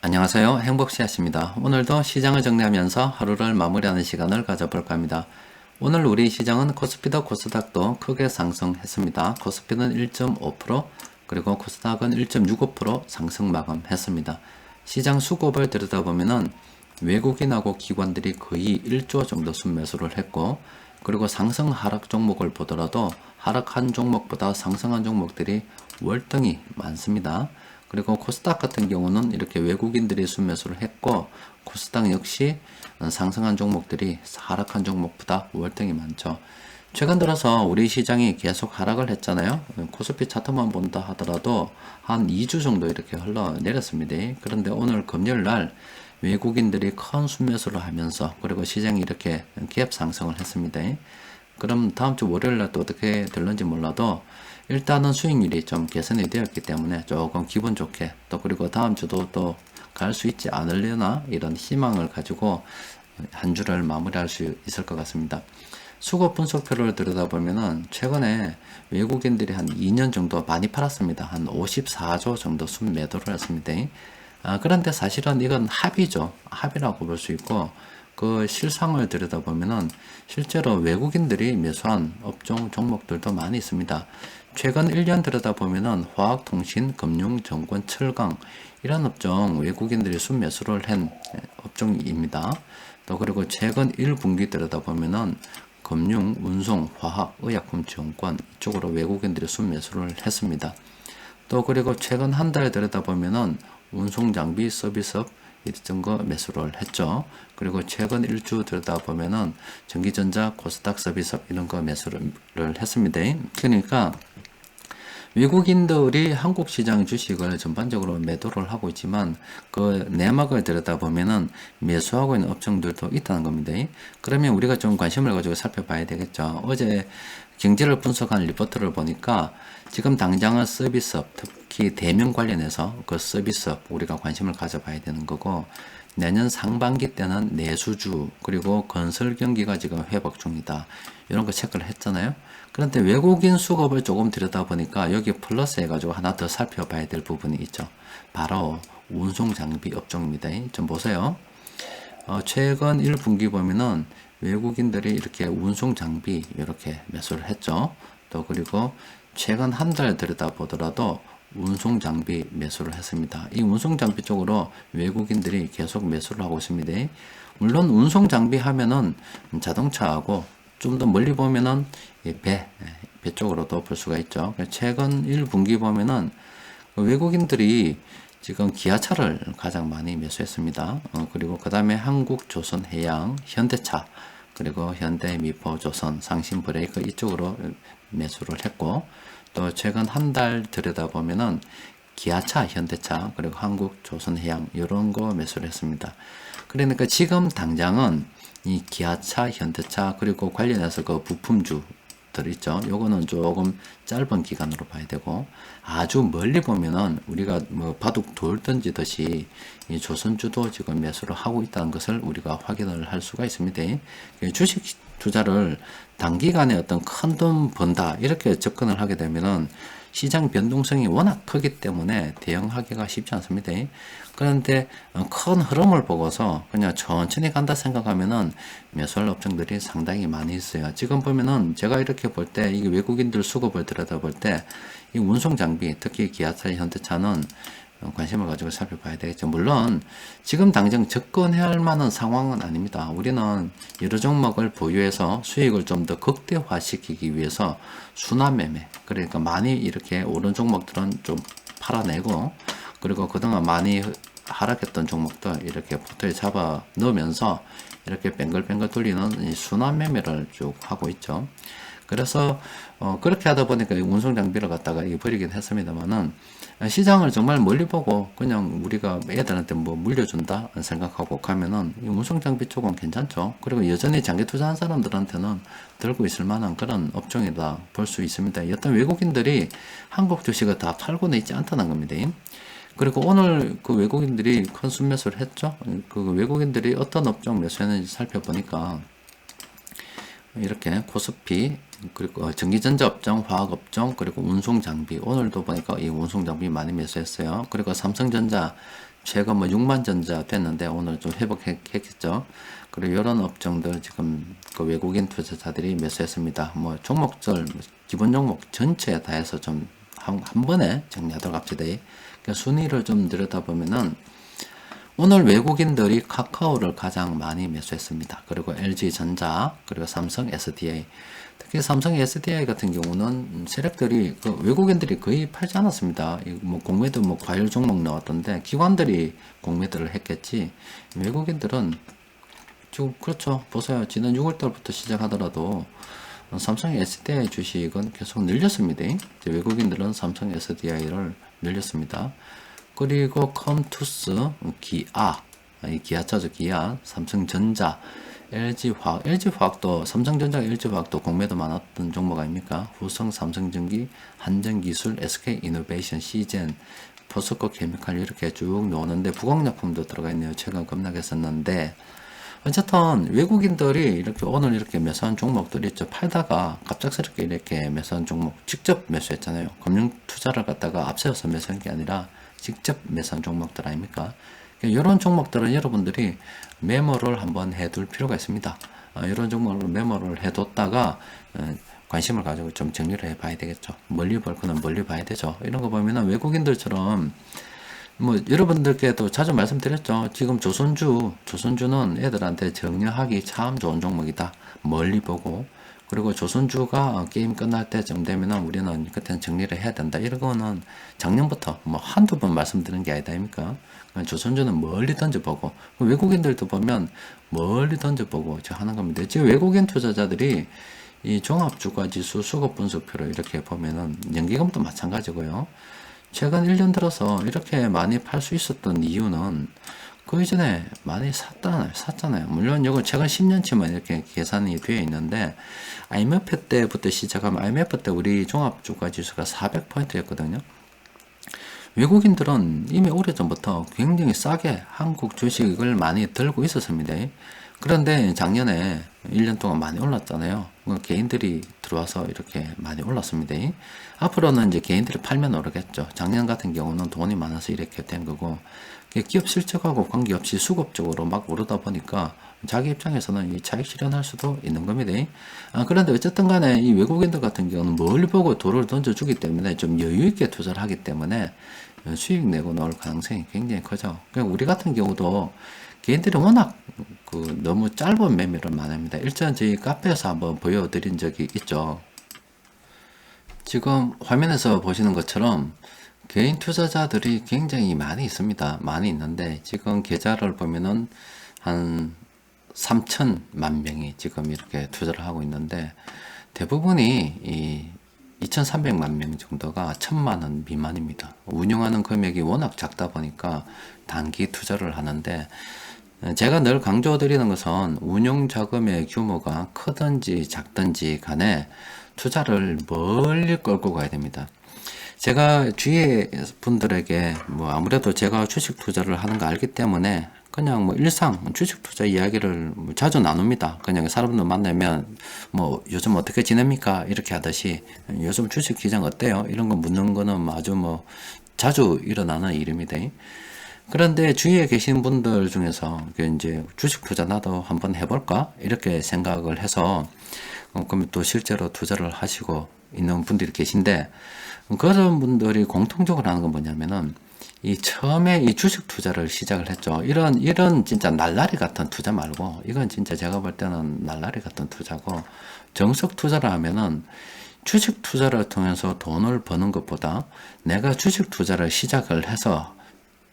안녕하세요. 행복씨앗입니다. 오늘도 시장을 정리하면서 하루를 마무리하는 시간을 가져볼까 합니다. 오늘 우리 시장은 코스피도 코스닥도 크게 상승했습니다. 코스피는 1.5%, 그리고 코스닥은 1.65% 상승 마감했습니다. 시장 수급을 들여다보면은 외국인하고 기관들이 거의 1조 정도 순매수를 했고, 그리고 상승 하락 종목을 보더라도 하락한 종목보다 상승한 종목들이 월등히 많습니다. 그리고 코스닥 같은 경우는 이렇게 외국인들이 순매수를 했고, 코스닥 역시 상승한 종목들이 하락한 종목보다 월등히 많죠. 최근 들어서 우리 시장이 계속 하락을 했잖아요. 코스피 차트만 본다 하더라도 한 2주 정도 이렇게 흘러내렸습니다. 그런데 오늘 금요일 날 외국인들이 큰 순매수를 하면서, 그리고 시장이 이렇게 갭 상승을 했습니다. 그럼 다음 주 월요일 날 또 어떻게 될는지 몰라도 일단은 수익률이 좀 개선이 되었기 때문에 조금 기분 좋게, 또 그리고 다음 주도 또 갈 수 있지 않으려나 이런 희망을 가지고 한 주를 마무리할 수 있을 것 같습니다. 수급 분석표를 들여다보면은 최근에 외국인들이 한 2년 정도 많이 팔았습니다. 한 54조 정도 순매도를 했습니다. 그런데 사실은 이건 합의죠. 합의라고 볼 수 있고, 그 실상을 들여다보면은 실제로 외국인들이 매수한 업종 종목들도 많이 있습니다. 최근 1년 들여다보면은 화학통신, 금융, 정권, 철강 이런 업종 외국인들이 순매수를 한 업종입니다. 또 그리고 최근 1분기 들여다보면은 금융, 운송, 화학, 의약품, 지원권 이쪽으로 외국인들이 순매수를 했습니다. 또 그리고 최근 한 달 들여다보면은 운송장비 서비스업 이런 거 매수를 했죠. 그리고 최근 1주 들여다보면은 전기전자, 코스닥 서비스업 이런 거 매수를 했습니다. 그러니까 외국인들이 한국 시장 주식을 전반적으로 매도를 하고 있지만 그 내막을 들여다보면은 매수하고 있는 업종들도 있다는 겁니다. 그러면 우리가 좀 관심을 가지고 살펴봐야 되겠죠. 어제 경제를 분석한 리포트를 보니까 지금 당장은 서비스업, 특히 대면 관련해서 그 서비스업 우리가 관심을 가져봐야 되는 거고, 내년 상반기 때는 내수주 그리고 건설 경기가 지금 회복 중이다, 이런 거 체크를 했잖아요. 그런데 외국인 수급을 조금 들여다보니까 여기 플러스 해가지고 하나 더 살펴봐야 될 부분이 있죠. 바로 운송 장비 업종입니다. 좀 보세요. 최근 1분기 보면은 외국인들이 이렇게 운송 장비 이렇게 매수를 했죠. 또 그리고 최근 한 달 들여다보더라도 운송 장비 매수를 했습니다. 이 운송 장비 쪽으로 외국인들이 계속 매수를 하고 있습니다. 물론 운송 장비 하면은 자동차하고 좀 더 멀리 보면은 배 쪽으로도 볼 수가 있죠. 최근 1분기 보면은 외국인들이 지금 기아차를 가장 많이 매수했습니다. 그리고 그 다음에 한국, 조선, 해양, 현대차, 그리고 현대, 미포, 조선, 상신, 브레이크 이쪽으로 매수를 했고, 또 최근 한 달 들여다보면은 기아차, 현대차, 그리고 한국, 조선, 해양 이런 거 매수를 했습니다. 그러니까 지금 당장은 이 기아차, 현대차 그리고 관련해서 그 부품주들 있죠. 요거는 조금 짧은 기간으로 봐야 되고, 아주 멀리 보면은 우리가 뭐 바둑 돌 던지듯이 이 조선주도 지금 매수를 하고 있다는 것을 우리가 확인을 할 수가 있습니다. 주식 투자를 단기간에 어떤 큰 돈 번다 이렇게 접근을 하게 되면은 시장 변동성이 워낙 크기 때문에 대응하기가 쉽지 않습니다. 그런데 큰 흐름을 보고서 그냥 천천히 간다 생각하면은 매수할 업종들이 상당히 많이 있어요. 지금 보면은 제가 이렇게 볼 때 이게 외국인들 수급을 들여다볼 때 이 운송 장비, 특히 기아차, 현대차는 관심을 가지고 살펴봐야 되겠죠. 물론 지금 당장 접근해야 할 만한 상황은 아닙니다. 우리는 여러 종목을 보유해서 수익을 좀 더 극대화시키기 위해서 순환매매, 그러니까 많이 이렇게 오른 종목들은 좀 팔아내고, 그리고 그동안 많이 하락했던 종목들 이렇게 포트에 잡아 넣으면서 이렇게 뱅글뱅글 돌리는 순환매매를 쭉 하고 있죠. 그래서 그렇게 하다 보니까 운송 장비를 갖다가 버리긴 했습니다만은, 시장을 정말 멀리 보고 그냥 우리가 애들한테 뭐 물려준다 생각하고 가면은 이 운송 장비 쪽은 괜찮죠. 그리고 여전히 장기 투자한 사람들한테는 들고 있을 만한 그런 업종이다 볼 수 있습니다. 여튼 외국인들이 한국 주식을 다 팔고는 있지 않다는 겁니다. 그리고 오늘 그 외국인들이 큰 순매수를 했죠. 그 외국인들이 어떤 업종 매수했는지 살펴보니까 이렇게 코스피, 그리고 전기전자 업종, 화학 업종, 그리고 운송 장비, 오늘도 보니까 이 운송 장비 많이 매수했어요. 그리고 삼성전자, 최근 뭐 6만 전자 됐는데 오늘 좀 회복했겠죠. 그리고 이런 업종들 지금 그 외국인 투자자들이 매수했습니다. 뭐 종목들 기본 종목 전체에 다 해서 좀 한 번에 정리하도록 합시다. 그러니까 순위를 좀 들여다보면은 오늘 외국인들이 카카오를 가장 많이 매수했습니다. 그리고 LG전자, 그리고 삼성 SDI. 특히 삼성 SDI 같은 경우는 세력들이 그 외국인들이 거의 팔지 않았습니다. 뭐 공매도 뭐 과열 종목 나왔던데 기관들이 공매도를 했겠지. 외국인들은 지금 그렇죠. 보세요. 지난 6월달부터 시작하더라도 삼성 SDI 주식은 계속 늘렸습니다. 외국인들은 삼성 SDI를 늘렸습니다. 그리고 컴투스, 기아, 기아차죠, 기아, 삼성전자, LG화학, LG화학도, 삼성전자, LG화학도 공매도 많았던 종목 아닙니까? 후성, 삼성전기, 한전기술, SK이노베이션, 시젠, 포스코 케미칼 이렇게 쭉 나오는데 부광약품도 들어가 있네요. 최근 급락했었는데 어쨌든 외국인들이 이렇게 오늘 이렇게 매수한 종목들이 있죠. 팔다가 갑작스럽게 이렇게 매수한 종목 직접 매수했잖아요. 금융 투자를 갖다가 앞세워서 매수한 게 아니라 직접 매수한 종목들 아닙니까? 이런 종목들은 여러분들이 메모를 한번 해둘 필요가 있습니다. 이런 종목을 메모를 해뒀다가 관심을 가지고 좀 정리를 해봐야 되겠죠. 멀리 볼 거는 멀리 봐야 되죠. 이런 거 보면은 외국인들처럼 뭐 여러분들께도 자주 말씀드렸죠. 지금 조선주는 애들한테 정리하기 참 좋은 종목이다. 멀리 보고 그리고 조선주가 게임 끝날 때쯤 되면은 우리는 그때는 정리를 해야 된다. 이런 거는 작년부터 뭐 한두 번 말씀드린 게 아니다 아닙니까? 조선주는 멀리 던져보고 외국인들도 보면 멀리 던져보고 하는 겁니다. 지금 외국인 투자자들이 이 종합주가지수 수급분수표를 이렇게 보면은 연기금도 마찬가지고요. 최근 1년 들어서 이렇게 많이 팔 수 있었던 이유는 그 이전에 많이 샀잖아요. 물론 이거 최근 10년치만 이렇게 계산이 되어 있는데 IMF 때부터 시작하면 IMF 때 우리 종합주가 지수가 400포인트였거든요. 외국인들은 이미 오래전부터 굉장히 싸게 한국 주식을 많이 들고 있었습니다. 그런데 작년에 1년 동안 많이 올랐잖아요. 개인들이 들어와서 이렇게 많이 올랐습니다. 앞으로는 이제 개인들이 팔면 오르겠죠. 작년 같은 경우는 돈이 많아서 이렇게 된 거고, 기업 실적하고 관계없이 수급적으로 막 오르다 보니까 자기 입장에서는 이 차익 실현할 수도 있는 겁니다. 그런데 어쨌든 간에 이 외국인들 같은 경우는 멀리 보고 돈을 던져주기 때문에 좀 여유있게 투자를 하기 때문에 수익 내고 나올 가능성이 굉장히 크죠. 그러니까 우리 같은 경우도 개인들이 워낙 너무 짧은 매매를 많이 합니다. 일전 저희 카페에서 한번 보여드린 적이 있죠. 지금 화면에서 보시는 것처럼 개인 투자자들이 굉장히 많이 있습니다. 많이 있는데 지금 계좌를 보면은 한 3천만 명이 지금 이렇게 투자를 하고 있는데 대부분이 이 2,300만 명 정도가 1,000만 원 미만입니다. 운용하는 금액이 워낙 작다 보니까 단기 투자를 하는데 제가 늘 강조드리는 것은 운용 자금의 규모가 크든지 작든지 간에 투자를 멀리 끌고 가야 됩니다. 제가 주위의 분들에게 뭐 아무래도 제가 주식 투자를 하는 거 알기 때문에 그냥 뭐 일상 주식 투자 이야기를 자주 나눕니다. 그냥 사람들 만나면 뭐 요즘 어떻게 지냅니까? 이렇게 하듯이 요즘 주식 시장 어때요? 이런 거 묻는 거는 아주 뭐 자주 일어나는 일입니다. 그런데 주위에 계신 분들 중에서 이제 주식 투자 나도 한번 해볼까? 이렇게 생각을 해서 그럼 또 실제로 투자를 하시고 있는 분들이 계신데 그런 분들이 공통적으로 하는 건 뭐냐면은 이 처음에 이 주식 투자를 시작을 했죠. 이런 진짜 날라리 같은 투자 말고 이건 진짜 제가 볼 때는 날라리 같은 투자고 정석 투자를 하면은 주식 투자를 통해서 돈을 버는 것보다 내가 주식 투자를 시작을 해서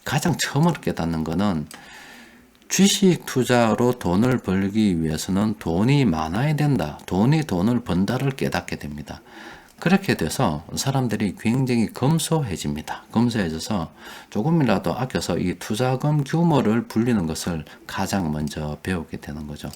가장 처음으로 깨닫는 거는 주식 투자로 돈을 벌기 위해서는 돈이 많아야 된다. 돈이 돈을 번다를 깨닫게 됩니다. 그렇게 돼서 사람들이 굉장히 검소해집니다. 검소해져서 조금이라도 아껴서 이 투자금 규모를 불리는 것을 가장 먼저 배우게 되는 거죠.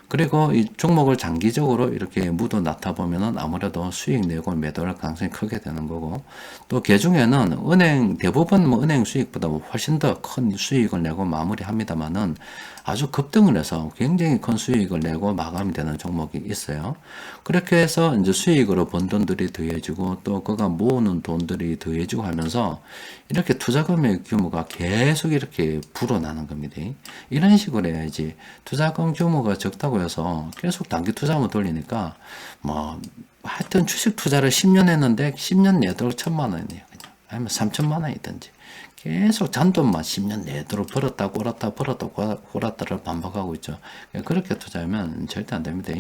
그리고 이 종목을 장기적으로 이렇게 묻어 놨다 보면은 아무래도 수익 내고 매도할 가능성이 크게 되는 거고 또 개중에는 대부분 뭐 은행 수익보다 훨씬 더 큰 수익을 내고 마무리합니다만은 아주 급등을 해서 굉장히 큰 수익을 내고 마감이 되는 종목이 있어요. 그렇게 해서 이제 수익으로 번 돈들이 돈들이 더해지고 또 그가 모으는 돈들이 더해지고 하면서 이렇게 투자금의 규모가 계속 이렇게 불어나는 겁니다. 이런 식으로 해야지 투자금 규모가 적다고 해서 계속 단기 투자만 돌리니까 뭐 하여튼 주식 투자를 10년 했는데 10년 내도록 1,000만 원이에요. 그냥. 아니면 3,000만 원이든지. 계속 잔돈만 10년 내도록 벌었다 골았다 벌었다 골았다를 반복하고 있죠. 그렇게 투자하면 절대 안 됩니다.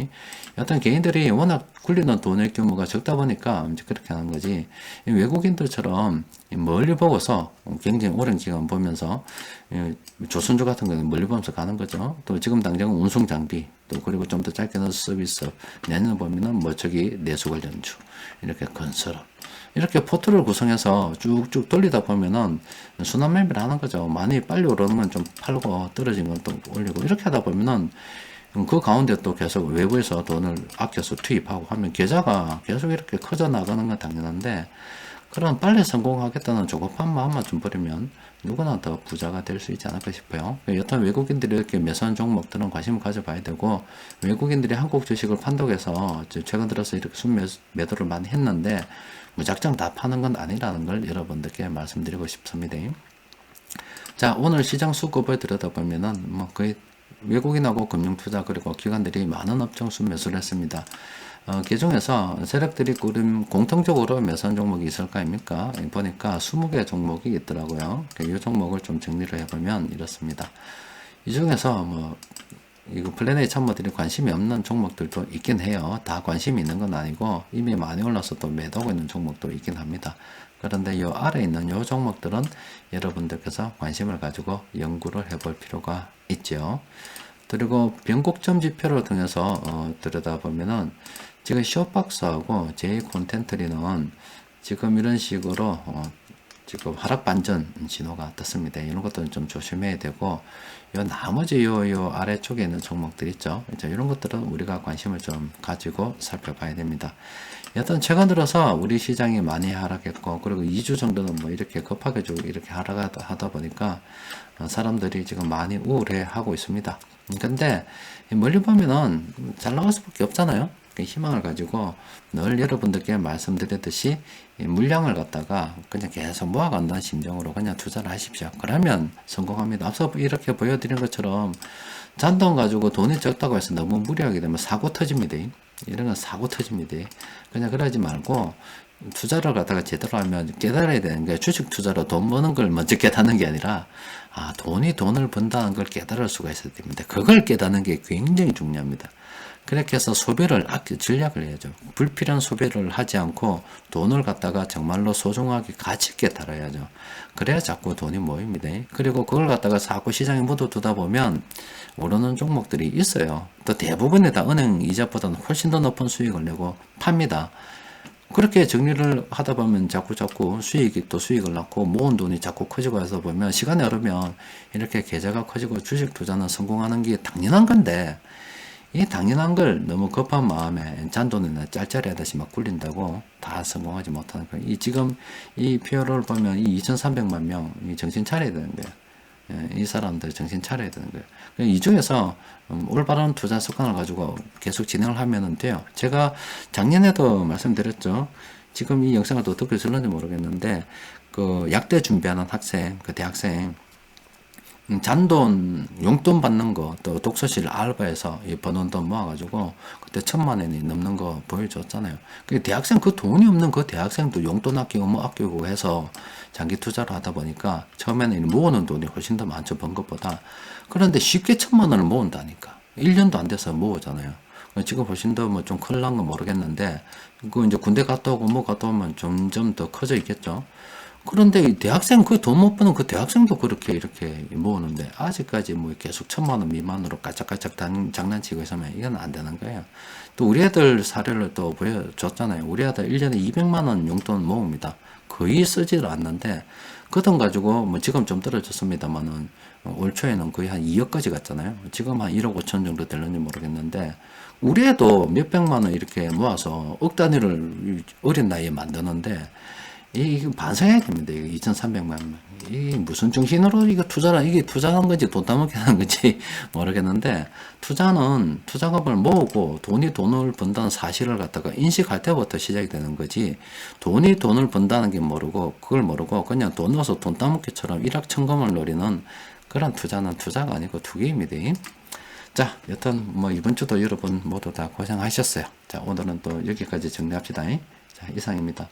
어떤 개인들이 워낙 굴리는 돈의 규모가 적다 보니까 이제 그렇게 하는 거지. 외국인들처럼 멀리 보고서 굉장히 오랜 기간 보면서 조선주 같은 거는 멀리 보면서 가는 거죠. 또 지금 당장은 운송 장비 또 그리고 좀 더 짧게 넣어서 서비스 내년 보면은 뭐 저기 내수 관련주 이렇게 건설업 이렇게 포트를 구성해서 쭉쭉 돌리다 보면은 순환매매를 하는 거죠. 많이 빨리 오르는 건 좀 팔고 떨어진 건 또 올리고 이렇게 하다 보면은 그 가운데 또 계속 외부에서 돈을 아껴서 투입하고 하면 계좌가 계속 이렇게 커져 나가는 건 당연한데 그런 빨리 성공하겠다는 조급한 마음만 좀 버리면 누구나 더 부자가 될 수 있지 않을까 싶어요. 여튼 외국인들이 이렇게 매수한 종목들은 관심을 가져봐야 되고 외국인들이 한국 주식을 판독해서 최근 들어서 이렇게 순매도를 많이 했는데 무작정 다 파는 건 아니라는 걸 여러분들께 말씀드리고 싶습니다. 자, 오늘 시장 수급을 들여다보면은 뭐 거의 외국인하고 금융투자 그리고 기관들이 많은 업종 순매수를 했습니다. 그 중에서 세력들이 꾸린 공통적으로 매수한 종목이 있을까 입니까? 보니까 20개 종목이 있더라고요. 이 종목을 좀 정리를 해보면 이렇습니다. 이 중에서 뭐 이거 플래닛 참모들이 관심이 없는 종목들도 있긴 해요. 다 관심이 있는 건 아니고 이미 많이 올라서 또 매도하고 있는 종목도 있긴 합니다. 그런데 요 아래 있는 요 종목들은 여러분들께서 관심을 가지고 연구를 해볼 필요가 있죠. 그리고 변곡점 지표를 통해서 들여다보면은 지금 쇼박스하고 제이콘텐트리는 지금 이런 식으로 지금 하락 반전 신호가 떴습니다. 이런 것들은 좀 조심해야 되고, 요 나머지 요 아래쪽에 있는 종목들 있죠. 이런 것들은 우리가 관심을 좀 가지고 살펴봐야 됩니다. 여튼 최근 들어서 우리 시장이 많이 하락했고, 그리고 2주 정도는 뭐 이렇게 급하게 이렇게 하락하다 보니까 사람들이 지금 많이 우울해하고 있습니다. 근데 멀리 보면은 잘 나갈 수밖에 없잖아요. 희망을 가지고 늘 여러분들께 말씀드렸듯이 물량을 갖다가 그냥 계속 모아간다는 심정으로 그냥 투자를 하십시오. 그러면 성공합니다. 앞서 이렇게 보여드린 것처럼 잔돈 가지고 돈이 적다고 해서 너무 무리하게 되면 사고 터집니다. 이런 건 사고 터집니다. 그냥 그러지 말고 투자를 갖다가 제대로 하면 깨달아야 되는 게 주식 투자로 돈 버는 걸 먼저 깨닫는 게 아니라 돈이 돈을 번다는 걸 깨달을 수가 있어야 됩니다. 그걸 깨닫는 게 굉장히 중요합니다. 그렇게 해서 소비를 전략을 해야죠. 불필요한 소비를 하지 않고 돈을 갖다가 정말로 소중하게 가치 있게 다뤄야죠. 그래야 자꾸 돈이 모입니다. 그리고 그걸 갖다가 자꾸 시장에 묻어두다 보면 오르는 종목들이 있어요. 또 대부분이 다 은행 이자보다는 훨씬 더 높은 수익을 내고 팝니다. 그렇게 정리를 하다 보면 자꾸 수익이 또 수익을 낳고 모은 돈이 자꾸 커지고 해서 보면 시간이 흐르면 이렇게 계좌가 커지고 주식 투자는 성공하는 게 당연한 건데 이 당연한 걸 너무 급한 마음에 잔돈이나 짤짤이 하듯이 막 굴린다고 다 성공하지 못하는 거예요. 지금 이 표를 보면 이 2,300만 명이 정신 차려야 되는 거예요. 이 사람들 정신 차려야 되는 거예요. 이 중에서 올바른 투자 습관을 가지고 계속 진행을 하면 돼요. 제가 작년에도 말씀드렸죠. 지금 이 영상을 또 듣고 있을는지 모르겠는데 그 약대 준비하는 학생, 그 대학생 잔돈, 용돈 받는 거, 또 독서실 알바에서 버는 돈 모아가지고, 그때 1,000만 원이 넘는 거 보여줬잖아요. 그 대학생, 그 돈이 없는 그 대학생도 용돈 아끼고 뭐 아끼고 해서 장기 투자를 하다 보니까, 처음에는 모으는 돈이 훨씬 더 많죠, 번 것보다. 그런데 쉽게 1,000만 원을 모은다니까. 1년도 안 돼서 모으잖아요. 지금 훨씬 더 뭐 좀 큰일 난 건 모르겠는데, 그 이제 군대 갔다 오고 뭐 갔다 오면 점점 더 커져 있겠죠. 그런데 이 대학생 그 돈 못 버는 그 대학생도 그렇게 이렇게 모으는데 아직까지 뭐 계속 1,000만 원 미만으로 까짝까짝 장난치고 있으면 이건 안 되는 거예요. 또 우리 애들 사례를 또 보여줬잖아요. 우리 애들 1년에 200만 원 용돈 모읍니다. 거의 쓰지를 않는데 그 돈 가지고 뭐 지금 좀 떨어졌습니다만은 올 초에는 거의 한 2억까지 갔잖아요. 지금 한 1억 5천 정도 될는지 모르겠는데 우리 애도 몇백만 원 이렇게 모아서 억 단위를 어린 나이에 만드는데 이게 반성해야 됩니다. 이거 2,300만 원. 이 무슨 정신으로 이거 이게 투자한 건지 돈 따먹게 하는 건지 모르겠는데, 투자금을 모으고 돈이 돈을 번다는 사실을 갖다가 인식할 때부터 시작이 되는 거지, 돈이 돈을 번다는 게 그걸 모르고 그냥 돈 넣어서 돈 따먹기처럼 일확천금을 노리는 그런 투자는 투자가 아니고 투기입니다. 자, 여튼 뭐 이번 주도 여러분 모두 다 고생하셨어요. 자, 오늘은 또 여기까지 정리합시다. 자, 이상입니다.